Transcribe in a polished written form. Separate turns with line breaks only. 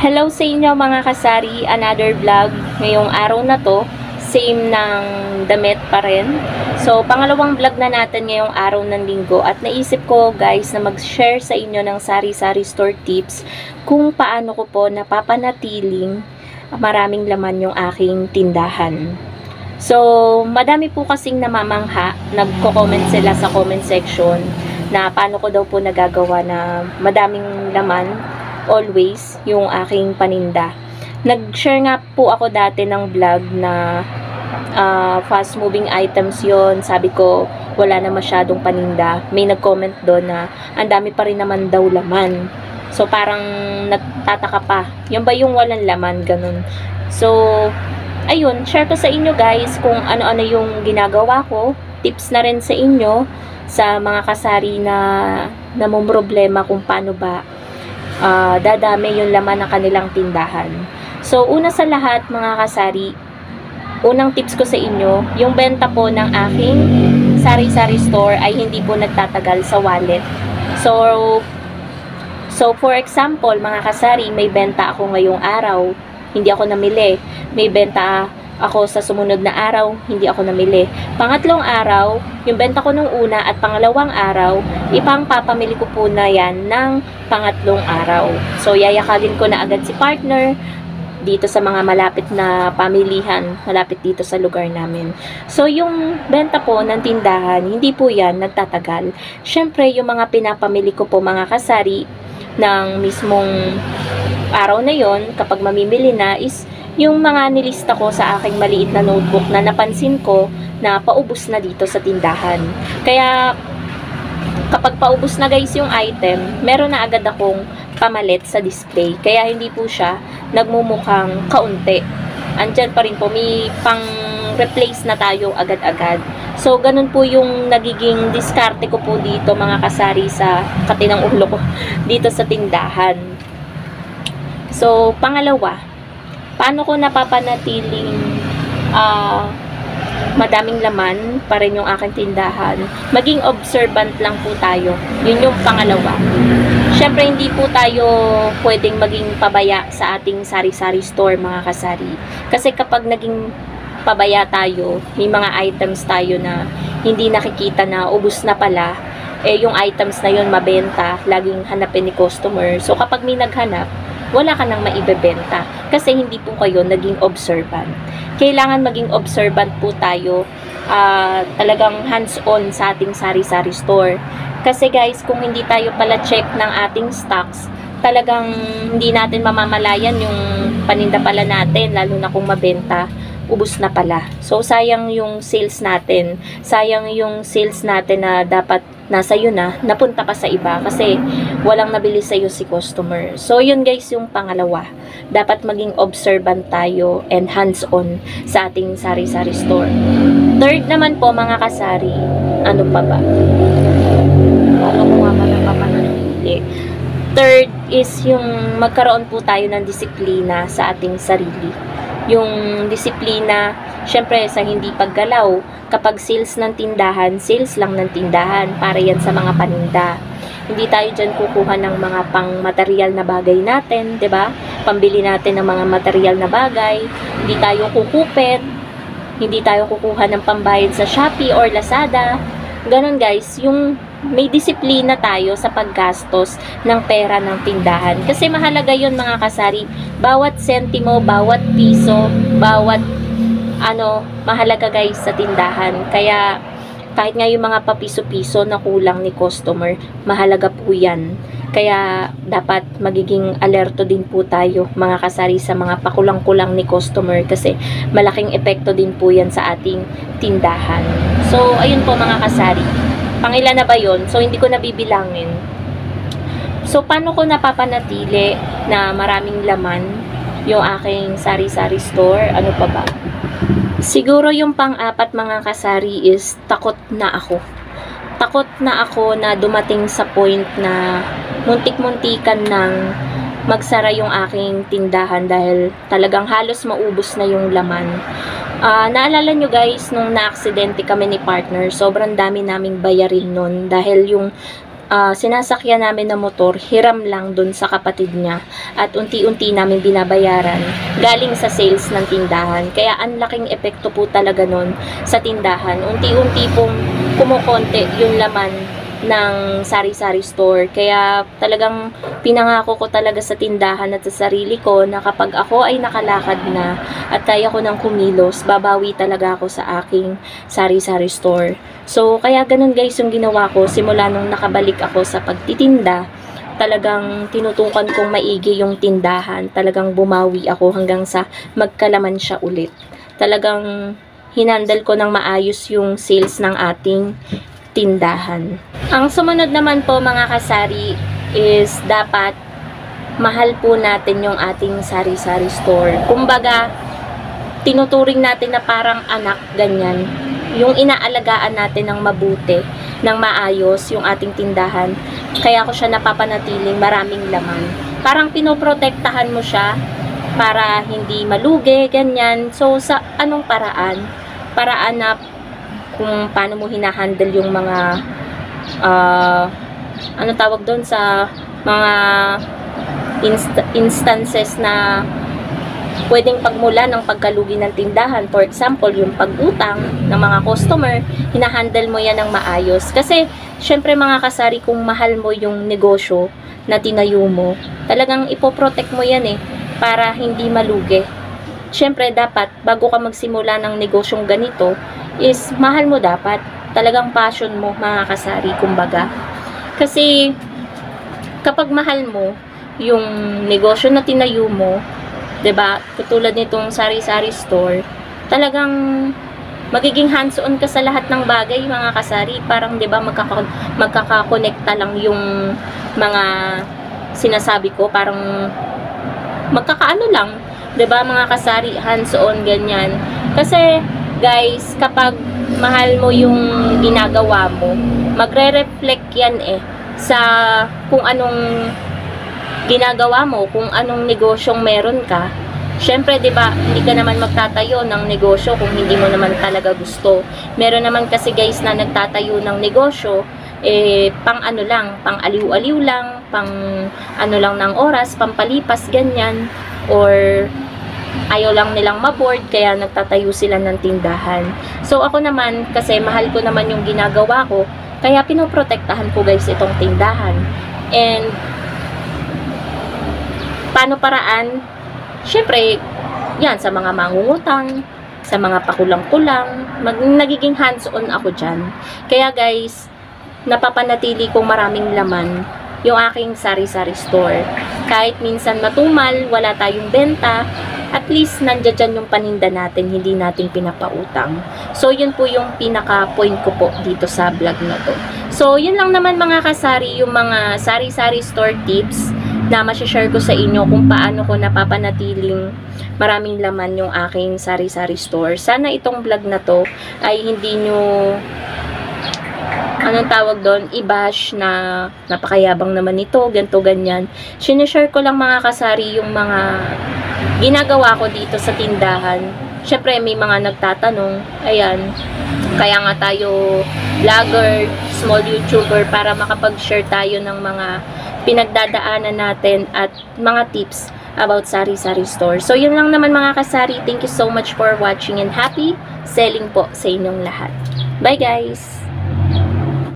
Hello sa inyo mga kasari, another vlog. Ngayong araw na to, same ng damit pa rin. So, pangalawang vlog na natin ngayong araw ng linggo at naisip ko guys na mag-share sa inyo ng sari-sari store tips kung paano ko po napapanatiling maraming laman yung aking tindahan. So, madami po kasing namamangha, nagko-comment sila sa comment section na paano ko daw po nagagawa na madaming laman always yung aking paninda. Nag-share nga po ako dati ng vlog na fast moving items yon. Sabi ko wala na masyadong paninda. May nag-comment doon na ang dami pa rin naman daw laman. So parang nagtataka pa. Yung ba yung walang laman, ganun. So ayun, share ko sa inyo guys kung ano-ano yung ginagawa ko. Tips na rin sa inyo sa mga kasari na namumroblema kung paano ba dadami yung laman ng kanilang tindahan. So, una sa lahat mga kasari, unang tips ko sa inyo, yung benta po ng aking sari-sari store ay hindi po nagtatagal sa wallet. So for example, mga kasari, may benta ako ngayong araw, hindi ako namili. May benta ako sa sumunod na araw, hindi ako namili. Pangatlong araw, yung benta ko nung una at pangalawang araw, papamili ko po na yan ng pangatlong araw. So, yayakagin ko na agad si partner dito sa mga malapit na pamilihan, malapit dito sa lugar namin. So, yung benta po ng tindahan, hindi po yan nagtatagal. Syempre, yung mga pinapamili ko po mga kasari ng mismong araw na yon, kapag mamimili na is yung mga nilista ko sa aking maliit na notebook na napansin ko na paubos na dito sa tindahan. Kaya kapag paubos na guys yung item, meron na agad akong pamalit sa display. Kaya hindi po siya nagmumukhang kaunti. Andyan pa rin po, may pang replace na tayo agad-agad. So ganun po yung nagiging diskarte ko po dito mga kasari sa katinang ulo ko dito sa tindahan. So pangalawa, paano ko napapanatiling madaming laman pa rin yung aking tindahan? Maging observant lang po tayo. Yun yung pangalawa. Syempre, hindi po tayo pwedeng maging pabaya sa ating sari-sari store, mga kasari. Kasi kapag naging pabaya tayo, may mga items tayo na hindi nakikita na ubos na pala, yung items na yun mabenta, laging hanapin ni customer. So, kapag may naghanap, wala ka nang maibebenta kasi hindi po kayo naging observant. Kailangan maging observant po tayo, talagang hands-on sa ating sari-sari store. Kasi guys, kung hindi tayo pala check ng ating stocks, talagang hindi natin mamamalayan yung paninda pala natin, lalo na kung mabenta, ubos na pala. So, sayang yung sales natin. Sayang yung sales natin na dapat nasa iyo na, napunta pa sa iba kasi walang nabili sa iyo si customer. So, yun guys yung pangalawa. Dapat maging observant tayo and hands-on sa ating sari-sari store. Third naman po mga kasari, ano pa ba? Paano ko nga ba napapanatili? Third is yung magkaroon po tayo ng disiplina sa ating sarili. Yung disiplina, syempre sa hindi paggalaw. Kapag sales ng tindahan, sales lang ng tindahan. Para yan sa mga paninda. Hindi tayo dyan kukuha ng mga pang-material na bagay natin, 'di ba? Pambili natin ng mga material na bagay. Hindi tayo kukupit. Hindi tayo kukuha ng pambayad sa Shopee or Lazada. Ganon guys, yung may disiplina tayo sa paggastos ng pera ng tindahan. Kasi mahalaga yun mga kasari. Bawat sentimo, bawat piso, bawat mahalaga guys sa tindahan. Kaya kahit nga yung mga papiso-piso na kulang ni customer, mahalaga po yan. Kaya dapat magiging alerto din po tayo mga kasari sa mga pakulang-kulang ni customer kasi malaking epekto din po yan sa ating tindahan. So ayun po mga kasari. Pangilan na ba yun? So, hindi ko nabibilangin. So, paano ko napapanatili na maraming laman yung aking sari-sari store? Ano pa ba? Siguro yung pang-apat mga kasari is takot na ako. Takot na ako na dumating sa point na muntik-muntikan ng magsara yung aking tindahan dahil talagang halos maubos na yung laman. Naalala nyo guys, nung na-aksidente kami ni partner, sobrang dami naming bayarin nun dahil yung sinasakyan namin na motor, hiram lang dun sa kapatid niya at unti-unti namin binabayaran galing sa sales ng tindahan. Kaya ang laking epekto po talaga nun sa tindahan. Unti-unti pong kumukonti yung laman ng sari-sari store. Kaya talagang pinangako ko talaga sa tindahan at sa sarili ko na kapag ako ay nakalakad na at kaya ko ng kumilos, babawi talaga ako sa aking sari-sari store. So, kaya ganun guys yung ginawa ko simula nung nakabalik ako sa pagtitinda. Talagang tinutukan kong maigi yung tindahan. Talagang bumawi ako hanggang sa magkalaman siya ulit. Talagang hinandle ko ng maayos yung sales ng ating tindahan. Ang sumunod naman po mga kasari is dapat mahal po natin yung ating sari-sari store. Kumbaga, tinuturing natin na parang anak, ganyan. Yung inaalagaan natin ng mabuti, ng maayos yung ating tindahan. Kaya ko siya napapanatiling maraming laman. Parang pinoprotektahan mo siya para hindi malugi, ganyan. So, sa anong paraan? Paraan na kung paano mo hinahandle yung mga ano tawag doon sa mga instances na pwedeng pagmula ng pagkalugi ng tindahan. For example, yung pag-utang ng mga customer, hinahandle mo yan ng maayos. Kasi, syempre mga kasari, kung mahal mo yung negosyo na tinayo mo, talagang ipoprotect mo yan para hindi malugi. Syempre, dapat, bago ka magsimula ng negosyong ganito, is mahal mo dapat. Talagang passion mo, mga kasari, kumbaga. Kasi, kapag mahal mo yung negosyo na tinayo mo, 'di ba? Katulad nitong sari-sari store, talagang magiging hands-on ka sa lahat ng bagay, mga kasari. Parang 'di ba magkakakonekta lang yung mga sinasabi ko, parang magkakaano lang, 'di ba, mga kasari, hands-on ganyan. Kasi guys, kapag mahal mo yung ginagawa mo, magre-reflect yan sa kung anong ginagawa mo, kung anong negosyong meron ka. Syempre, 'di ba, hindi ka naman magtatayo ng negosyo kung hindi mo naman talaga gusto. Meron naman kasi guys na nagtatayo ng negosyo pang ano lang, pang aliw-aliw lang, pang ano lang ng oras, pampalipas ganyan, or ayaw lang nilang maboard kaya nagtatayo sila ng tindahan. So ako naman, kasi mahal ko naman yung ginagawa ko, kaya pinoprotektahan ko guys itong tindahan. And paano paraan? Syempre, yan, sa mga mangungutang, sa mga pakulang-kulang, nagiging hands-on ako dyan. Kaya guys, napapanatili kong maraming laman yung aking sari-sari store. Kahit minsan matumal, wala tayong benta, at least nandiyan yung paninda natin, hindi natin pinapautang. So, yun po yung pinaka-point ko po dito sa vlog na to. So, yun lang naman mga kasari, yung mga sari-sari store tips na masashare ko sa inyo kung paano ko napapanatiling maraming laman yung aking sari-sari store. Sana itong vlog na to ay hindi nyo anong tawag doon, i-bash na napakayabang naman ito, ganto ganyan. Sinishare ko lang mga kasari yung mga ginagawa ko dito sa tindahan. Syempre may mga nagtatanong, ayan, kaya nga tayo vlogger, small YouTuber, para makapag-share tayo ng mga pinagdadaanan natin at mga tips about sari-sari store. So yun lang naman mga kasari. Thank you so much for watching and happy selling po sa inyong lahat. Bye guys!